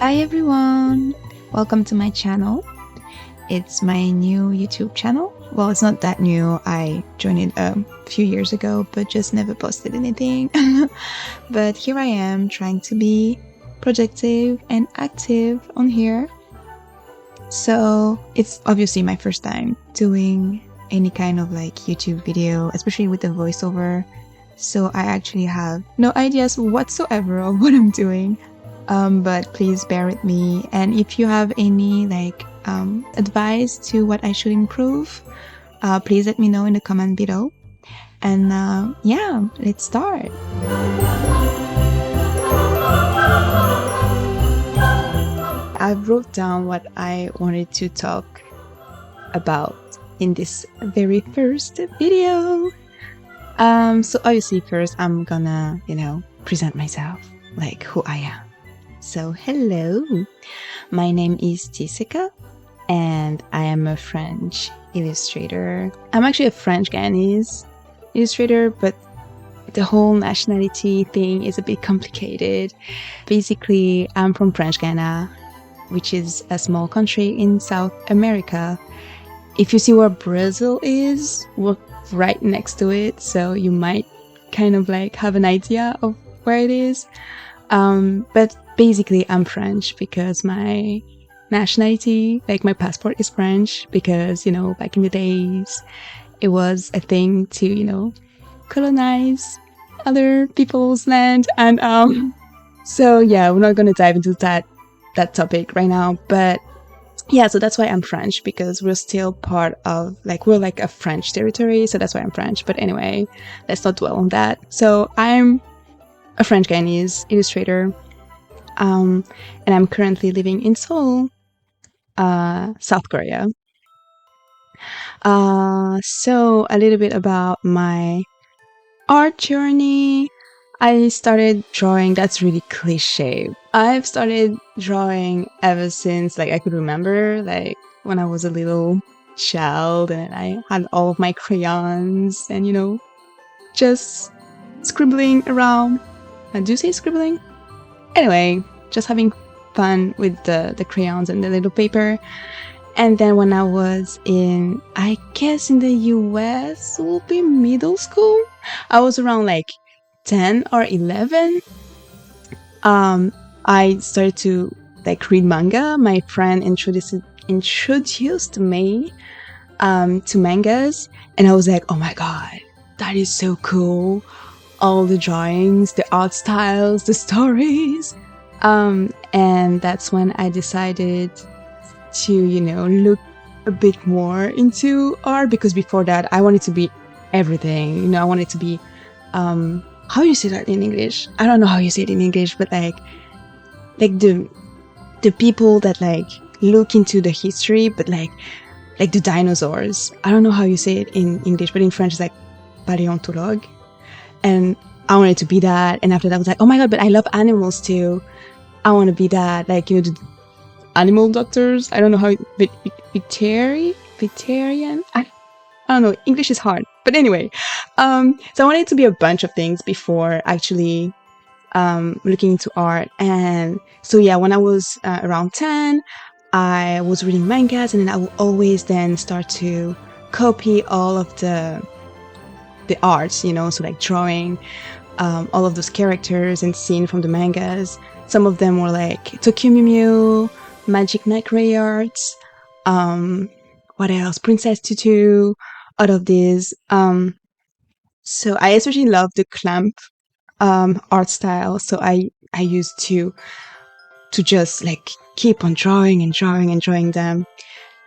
Hi everyone! Welcome to my channel. It's my new YouTube channel. Well, it's not that new. I joined it a few years ago, but just never posted anything. But here I am trying to be productive and active on here. So it's obviously my first time doing any kind of like YouTube video, especially with the voiceover. So I actually have no ideas whatsoever of what I'm doing. But please bear with me, and if you have any advice to what I should improve, please let me know in the comment below. And yeah, let's start. I wrote down what I wanted to talk about in this very first video. So obviously first I'm gonna, present myself, like who I am. So hello, my name is Jessica and I am a French illustrator. I'm actually a French Guyanese illustrator, but the whole nationality thing is a bit complicated. Basically, I'm from French Guiana, which is a small country in South America. If you see where Brazil is, we're right next to it, so you might kind of like have an idea of where it is. But basically I'm French because my nationality, like my passport is French because, back in the days it was a thing to, colonize other people's land. And so yeah, we're not going to dive into that topic right now, but yeah, so that's why I'm French, because we're still part of, we're like a French territory, so that's why I'm French. But anyway, let's not dwell on that. So I'm a French Guyanese illustrator, and I'm currently living in Seoul, South Korea. So a little bit about my art journey. I started drawing. That's really cliche. I've started drawing ever since I could remember, when I was a little child, and I had all of my crayons and just scribbling around. Do you say scribbling? Anyway, just having fun with the crayons and the little paper. And then when I was I guess in the US, it will be middle school. I was around 10 or 11. I started to read manga. My friend introduced me to mangas, and I was like, oh my god, that is so cool. All the drawings, the art styles, the stories. And that's when I decided to, look a bit more into art, because before that I wanted to be everything. I wanted to be, how you say that in English? I don't know how you say it in English, but the people that look into the history, but like the dinosaurs. I don't know how you say it in English, but in French it's paléontologue. And I wanted to be that. And after that I was like, oh my god, but I love animals too. I want to be that, the animal doctors. I don't know how, vegetarian. I don't know. English is hard. But anyway, so I wanted to be a bunch of things before actually looking into art. And so yeah, when I was around 10, I was reading mangas, and then I would always then start to copy all of the arts, so drawing all of those characters and scenes from the mangas. Some of them were Tokyo Mew Mew, Magic Knight Ray Arts, what else? Princess Tutu, all of these. So I especially love the clamp art style. So I used to just keep on drawing and drawing and drawing them.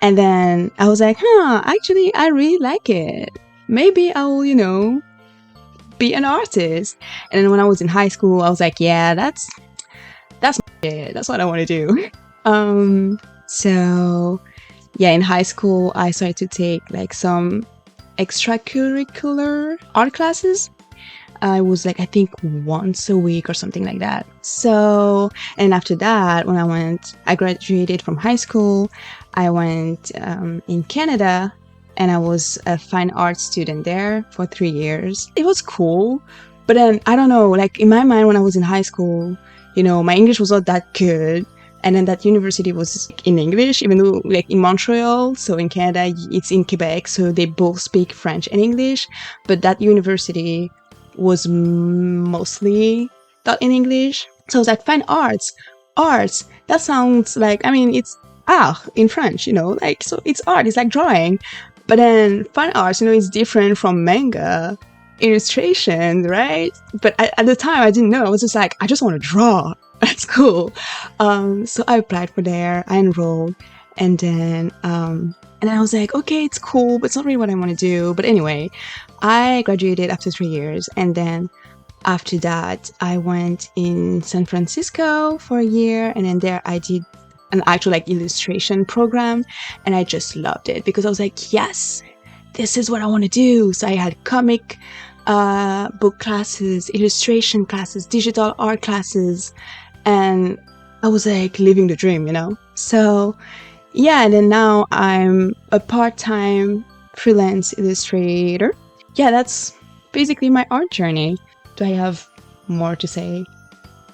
And then I was like, actually I really like it. Maybe I will, be an artist. And then when I was in high school, I was like, yeah, that's it. That's what I want to do. So yeah, in high school, I started to take some extracurricular art classes. I was I think once a week or something like that. So, and after that, when I graduated from high school, I went in Canada, and I was a fine arts student there for 3 years. It was cool, but then I don't know, in my mind when I was in high school, my English was not that good. And then that university was in English, even though like in Montreal, so in Canada, it's in Quebec, so they both speak French and English. But that university was mostly taught in English. So I was like, fine arts, that sounds like, I mean, it's art in French, you know, like, so it's art, it's like drawing. But then fine arts, you know, it's different from manga illustration, right? But at the time, I didn't know. I was just like, I just want to draw. That's cool. So I applied for there, I enrolled, and then I was like, okay, it's cool, but it's not really what I want to do. But anyway, I graduated after 3 years, and then after that, I went in San Francisco for a year, and then there I did an actual like illustration program, and I just loved it because I was like, yes, this is what I want to do. So I had comic book classes, illustration classes, digital art classes, and I was like living the dream, you know? So yeah, and then now I'm a part-time freelance illustrator. Yeah, that's basically my art journey. Do I have more to say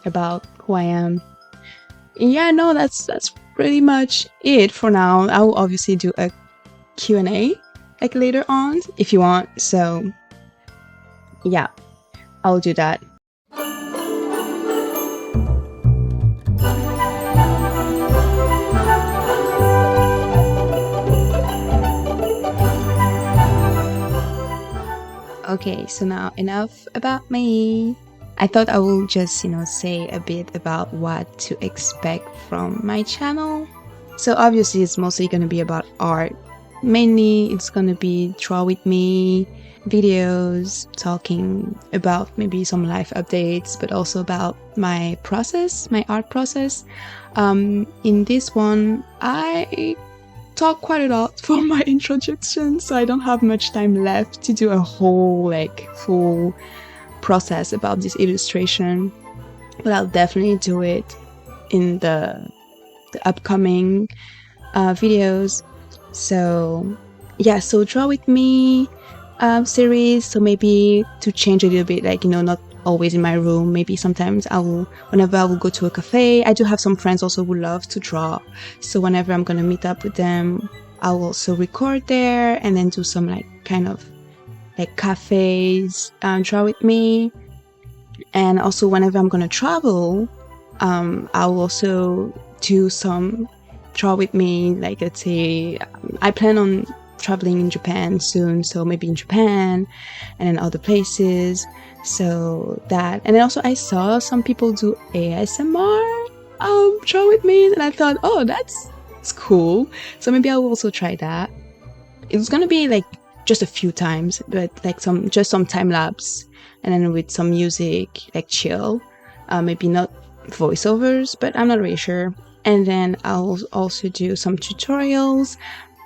about who I am? Yeah, no, that's pretty much it for now. I will obviously do a Q&A like later on if you want. So yeah, I'll do that. Okay, so now enough about me. I thought I will just, say a bit about what to expect from my channel. So obviously it's mostly going to be about art. Mainly it's going to be draw with me videos, talking about maybe some life updates, but also about my process, my art process. In this one, I talk quite a lot for my introduction, so I don't have much time left to do a whole full process about this illustration, but I'll definitely do it in the upcoming videos. So yeah, so draw with me series, so maybe to change a little bit, not always in my room. Maybe sometimes whenever I will go to a cafe. I do have some friends also who love to draw, so whenever I'm gonna meet up with them, I'll also record there and then do some kind of cafes, draw with me. And also whenever I'm gonna travel, I'll also do some draw with me. Let's say I plan on traveling in Japan soon, so maybe in Japan and in other places. So that, and then also I saw some people do ASMR draw with me, and I thought, oh, that's cool. So maybe I will also try that. It's gonna be just a few times, but some time lapse, and then with some music, chill. Maybe not voiceovers, but I'm not really sure. And then I'll also do some tutorials,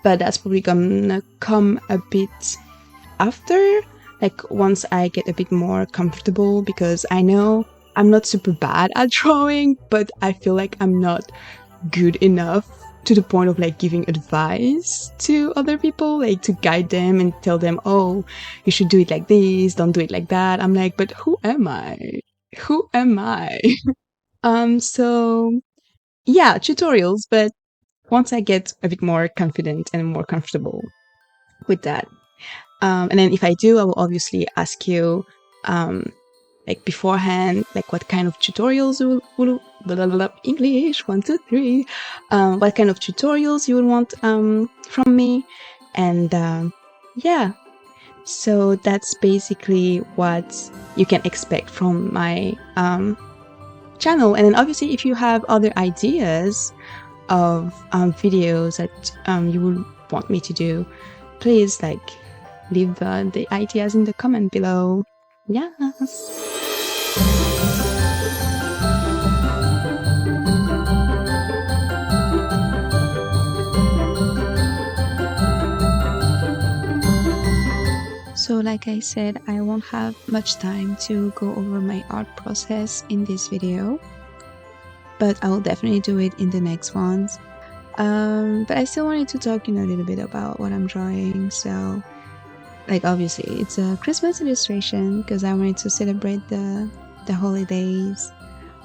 but that's probably gonna come a bit after, once I get a bit more comfortable, because I know I'm not super bad at drawing, but I feel like I'm not good enough to the point of giving advice to other people, to guide them and tell them, oh, you should do it like this, don't do it like that. I'm like, but who am I? So yeah, tutorials, but once I get a bit more confident and more comfortable with that. And then if I do, I will obviously ask you beforehand, what kind of tutorials you will English 1 2 3, what kind of tutorials you would want from me. And yeah, so that's basically what you can expect from my channel. And then obviously if you have other ideas of videos that you would want me to do, please leave the ideas in the comment below. Yes. So like I said, I won't have much time to go over my art process in this video, but I will definitely do it in the next ones. But I still wanted to talk, a little bit about what I'm drawing. So obviously it's a Christmas illustration because I wanted to celebrate the holidays.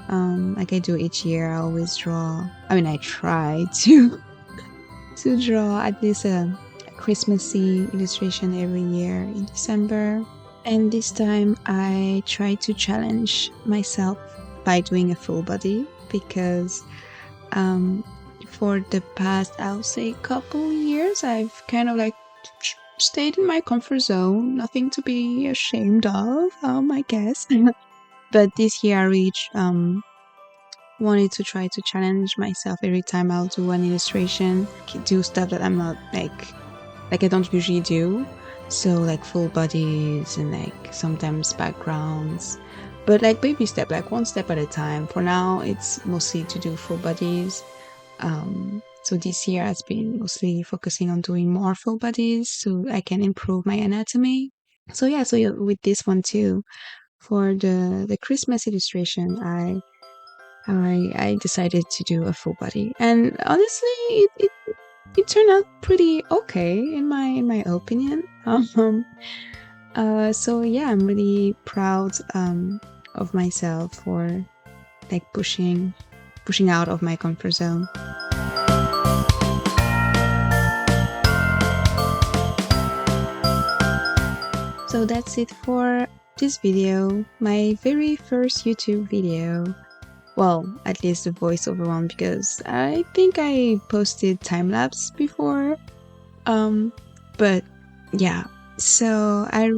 like I do each year. I always draw. I mean, I try to draw at least a Christmassy illustration every year in December. And this time I try to challenge myself by doing a full body because for the past, I would say, couple years, I've kind of like stayed in my comfort zone. Nothing to be ashamed of, I guess. But this year I reached wanted to try to challenge myself every time I'll do an illustration, do stuff that I'm not like I don't usually do. So like full bodies and like sometimes backgrounds, but like baby step, like one step at a time. For now, it's mostly to do full bodies. So this year has been mostly focusing on doing more full bodies so I can improve my anatomy. So yeah, so with this one too, for the Christmas illustration, I decided to do a full body, and honestly, it turned out pretty okay in my opinion. So yeah, I'm really proud of myself for like pushing out of my comfort zone. So that's it for this video, my very first YouTube video. Well, at least the voiceover one, because I think I posted time-lapse before. But yeah, so I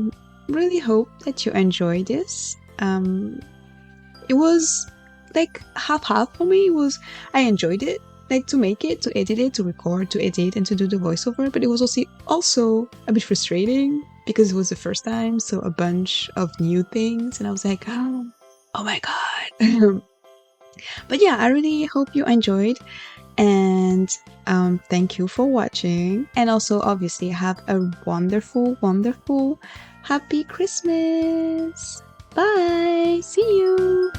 really hope that you enjoyed this. It was like half for me. I enjoyed it, like to make it, to edit it, to record, to edit, and to do the voiceover. But it was also a bit frustrating because it was the first time, so a bunch of new things, and I was like, oh my god. But yeah, I really hope you enjoyed, and thank you for watching, and also obviously have a wonderful happy Christmas. Bye, see you.